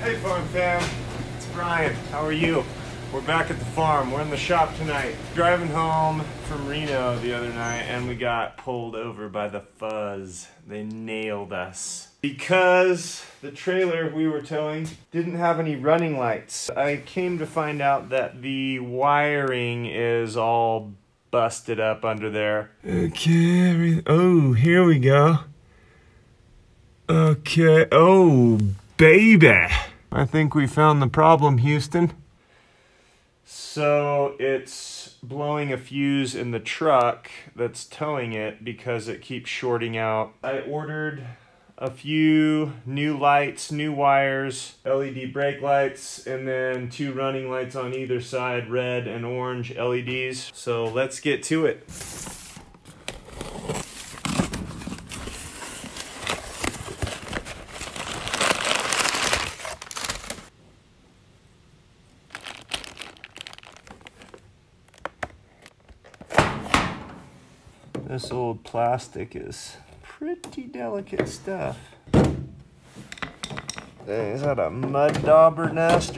Hey farm fam, it's Brian. How are you? We're back at the farm. We're in the shop tonight. Driving home from Reno the other night and we got pulled over by the FUZZ. They nailed us because the trailer we were towing didn't have any running lights. I came to find out that the wiring is all busted up under there. Okay, oh, here we go. Okay, oh baby. I think we found the problem, Houston. So it's blowing a fuse in the truck that's towing it because it keeps shorting out. I ordered a few new lights, new wires, LED brake lights, and then 2 running lights on either side, red and orange LEDs. So let's get to it. This old plastic is pretty delicate stuff. Dang, is that a mud dauber nest?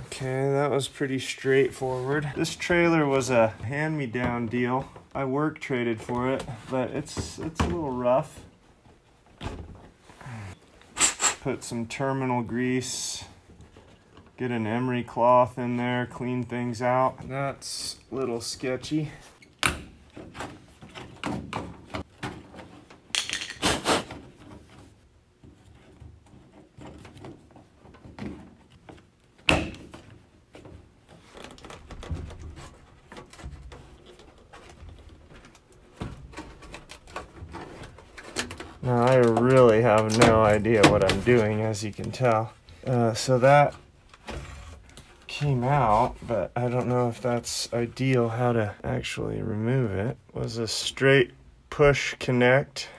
Okay, that was pretty straightforward. This trailer was a hand-me-down deal. I work traded for it, but it's a little rough. Put some terminal grease, get an emery cloth in there, clean things out. That's a little sketchy. Now, I really have no idea what I'm doing, as you can tell. So that came out, but I don't know if that's ideal how to actually remove it. It was a straight push connect,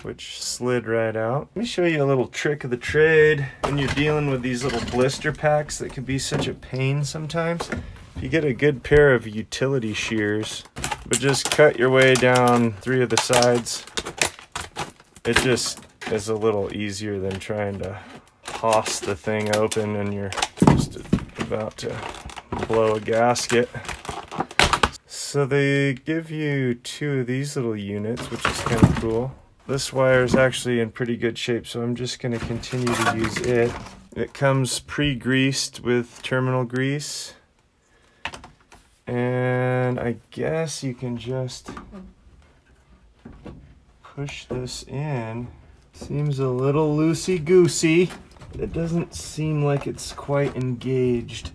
which slid right out. Let me show you a little trick of the trade when you're dealing with these little blister packs that can be such a pain sometimes. If you get a good pair of utility shears, but just cut your way down 3 of the sides, it just is a little easier than trying to toss the thing open and you're just about to blow a gasket. So they give you 2 of these little units, which is kind of cool. This wire is actually in pretty good shape, so I'm just going to continue to use it. It comes pre-greased with terminal grease. And I guess you can just push this in. Seems a little loosey-goosey. It doesn't seem like it's quite engaged.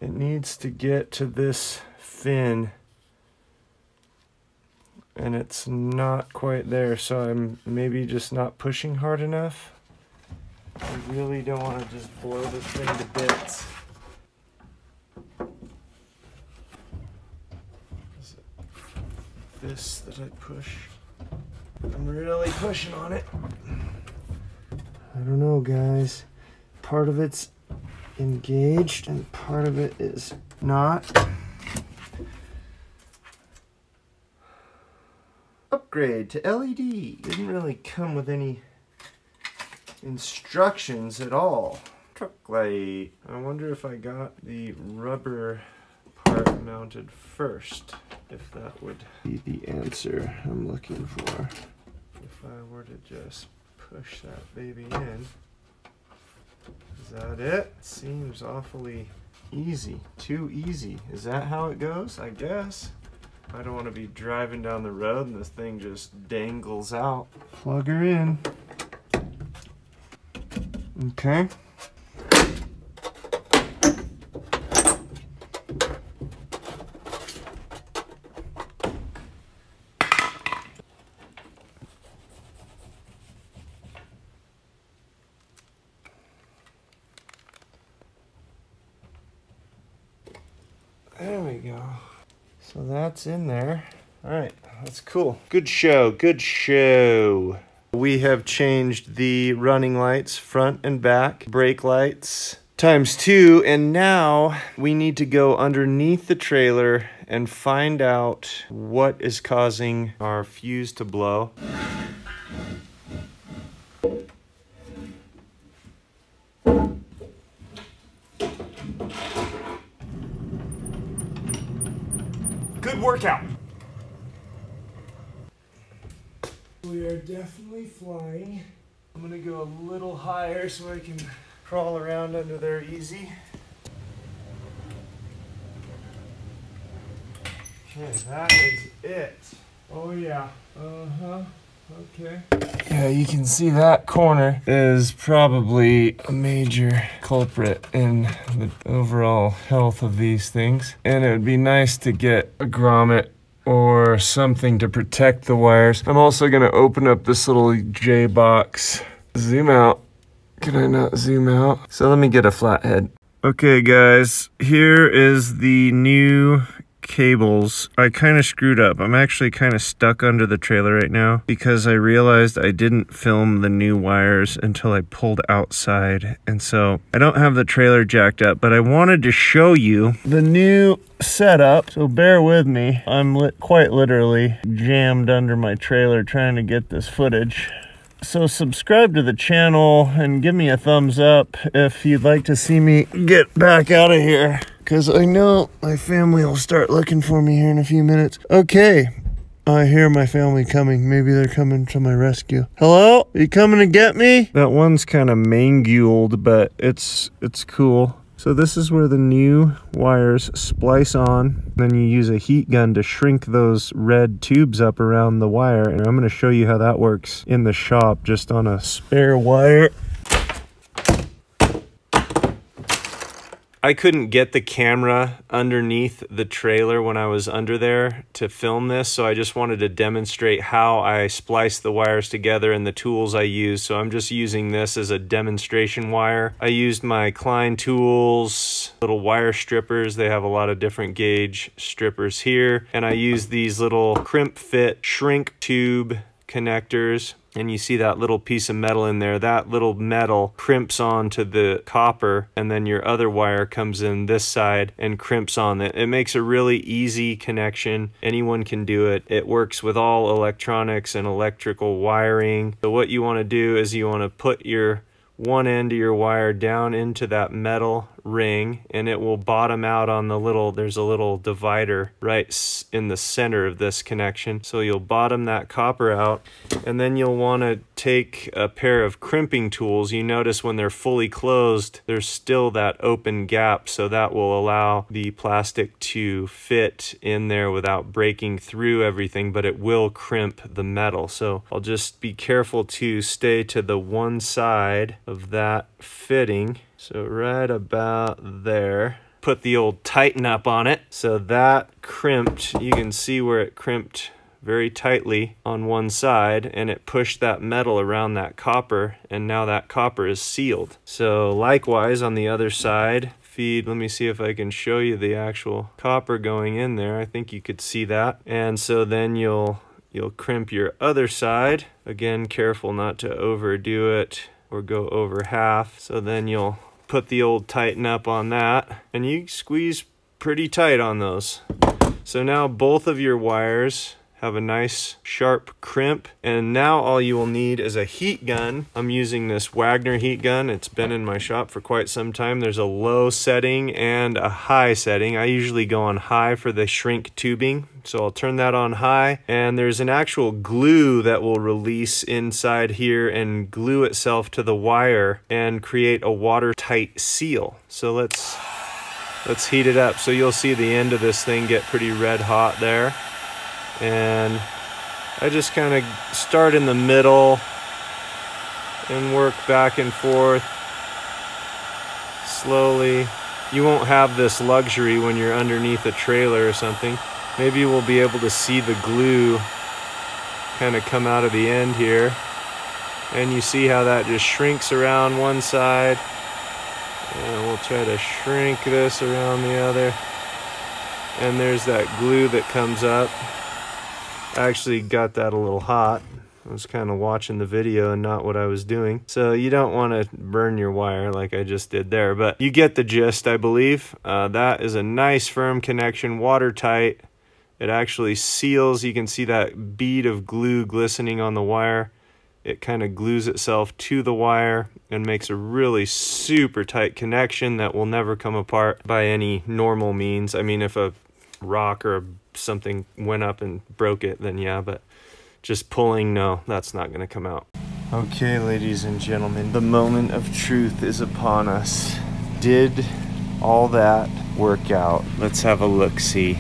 It needs to get to this fin, and it's not quite there, so I'm maybe just not pushing hard enough. I really don't want to just blow this thing to bits. This that I push. I'm really pushing on it. I don't know, guys. Part of it's engaged and part of it is not. Upgrade to LED. Didn't really come with any instructions at all. Truck light. I wonder if I got the rubber part mounted first, if that would be the answer I'm looking for. If I were to just push that baby in. Is that it? Seems awfully easy. Too easy. Is that how it goes? I guess. I don't want to be driving down the road and this thing just dangles out. Plug her in. Okay. There we go. So that's in there. All right, that's cool. Good show, good show. We have changed the running lights, front and back, brake lights, ×2, and now we need to go underneath the trailer and find out what is causing our fuse to blow. Good workout. We are definitely flying. I'm gonna go a little higher so I can crawl around under there easy. Okay, that is it. Oh yeah, okay. Yeah, you can see that corner is probably a major culprit in the overall health of these things. And it would be nice to get a grommet or something to protect the wires. I'm also gonna open up this little J box. Zoom out. Can I not zoom out? So let me get a flathead. Okay guys, here is the new cables. I kind of screwed up. I'm actually kind of stuck under the trailer right now because I realized I didn't film the new wires until I pulled outside, and so I don't have the trailer jacked up, but I wanted to show you the new setup, so bear with me. I'm quite literally jammed under my trailer trying to get this footage. So subscribe to the channel and give me a thumbs up if you'd like to see me get back out of here, because I know my family will start looking for me here in a few minutes. Okay, I hear my family coming. Maybe they're coming to my rescue. Hello? Are you coming to get me? That one's kind of manguled, but it's cool. So this is where the new wires splice on. Then you use a heat gun to shrink those red tubes up around the wire. And I'm going to show you how that works in the shop just on a spare wire. I couldn't get the camera underneath the trailer when I was under there to film this, so I just wanted to demonstrate how I splice the wires together and the tools I use. So I'm just using this as a demonstration wire. I used my Klein tools, little wire strippers. They have a lot of different gauge strippers here. And I use these little crimp fit shrink tube connectors. And you see that little piece of metal in there. That little metal crimps onto the copper, and then your other wire comes in this side and crimps on it. It makes a really easy connection. Anyone can do it. It works with all electronics and electrical wiring. So what you want to do is you want to put your one end of your wire down into that metal ring, and it will bottom out on the little, there's a little divider right in the center of this connection. So you'll bottom that copper out, and then you'll want to take a pair of crimping tools. You notice when they're fully closed, there's still that open gap, so that will allow the plastic to fit in there without breaking through everything, but it will crimp the metal. So I'll just be careful to stay to the one side of that fitting. So right about there. Put the old tighten up on it. So that crimped, you can see where it crimped very tightly on one side, and it pushed that metal around that copper, and now that copper is sealed. So likewise on the other side, feed, let me see if I can show you the actual copper going in there. I think you could see that. And so then you'll crimp your other side. Again, careful not to overdo it or go over half. So then you'll put the old tighten up on that, and you squeeze pretty tight on those. So now both of your wires have a nice sharp crimp, and now all you will need is a heat gun. I'm using this Wagner heat gun. It's been in my shop for quite some time. There's a low setting and a high setting. I usually go on high for the shrink tubing, so I'll turn that on high, and there's an actual glue that will release inside here and glue itself to the wire and create a watertight seal. So let's heat it up. So you'll see the end of this thing get pretty red hot there. And I just kind of start in the middle and work back and forth slowly. You won't have this luxury when you're underneath a trailer or something. Maybe you will be able to see the glue kind of come out of the end here. And you see how that just shrinks around one side. And we'll try to shrink this around the other. And there's that glue that comes up. I actually got that a little hot. I was kind of watching the video and not what I was doing. So you don't want to burn your wire like I just did there, but you get the gist, I believe. That is a nice firm connection, watertight. It actually seals. You can see that bead of glue glistening on the wire. It kind of glues itself to the wire and makes a really super tight connection that will never come apart by any normal means. I mean, if a rock or something went up and broke it, then yeah, but just pulling, no, that's not going to come out. Okay, ladies and gentlemen, the moment of truth is upon us. Did all that work out? Let's have a look-see.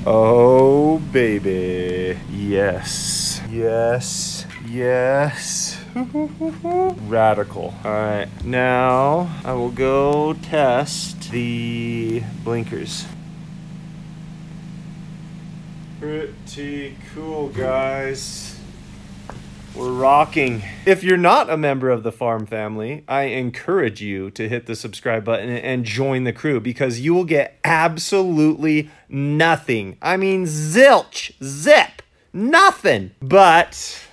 Oh, baby. Yes. Yes. Yes. Radical. All right, now I will go test the blinkers. Pretty cool, guys. We're rocking. If you're not a member of the farm family, I encourage you to hit the subscribe button and join the crew, because you will get absolutely nothing. I mean, zilch, zip, nothing. But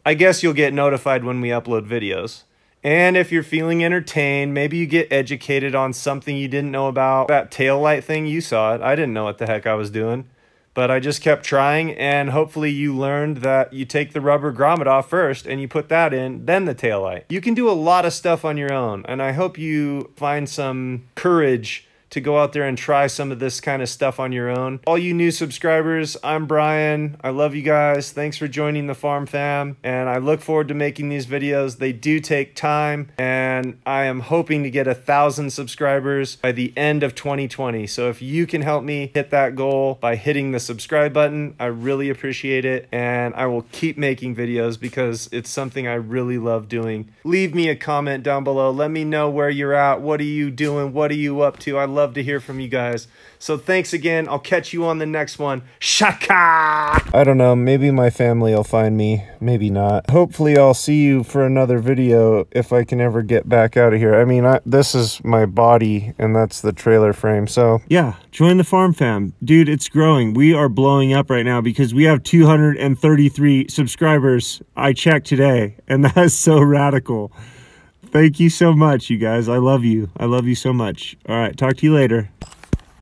I guess you'll get notified when we upload videos. And if you're feeling entertained, maybe you get educated on something you didn't know about. That tail light thing, you saw it. I didn't know what the heck I was doing. But I just kept trying, and hopefully you learned that you take the rubber grommet off first and you put that in, then the taillight. You can do a lot of stuff on your own, and I hope you find some courage to go out there and try some of this kind of stuff on your own. All you new subscribers, I'm Brian. I love you guys. Thanks for joining the farm fam, and I look forward to making these videos. They do take time, and I am hoping to get 1,000 subscribers by the end of 2020. So if you can help me hit that goal by hitting the subscribe button, I really appreciate it, and I will keep making videos because it's something I really love doing. Leave me a comment down below. Let me know where you're at. What are you doing? What are you up to? I love to hear from you guys. So thanks again. I'll catch you on the next one. Shaka! I don't know. Maybe my family will find me. Maybe not. Hopefully I'll see you for another video if I can ever get back out of here. I mean, this is my body and that's the trailer frame. So yeah, join the farm fam. Dude, it's growing. We are blowing up right now because we have 233 subscribers. I checked today, and that is so radical. Thank you so much, you guys. I love you. I love you so much. All right, talk to you later.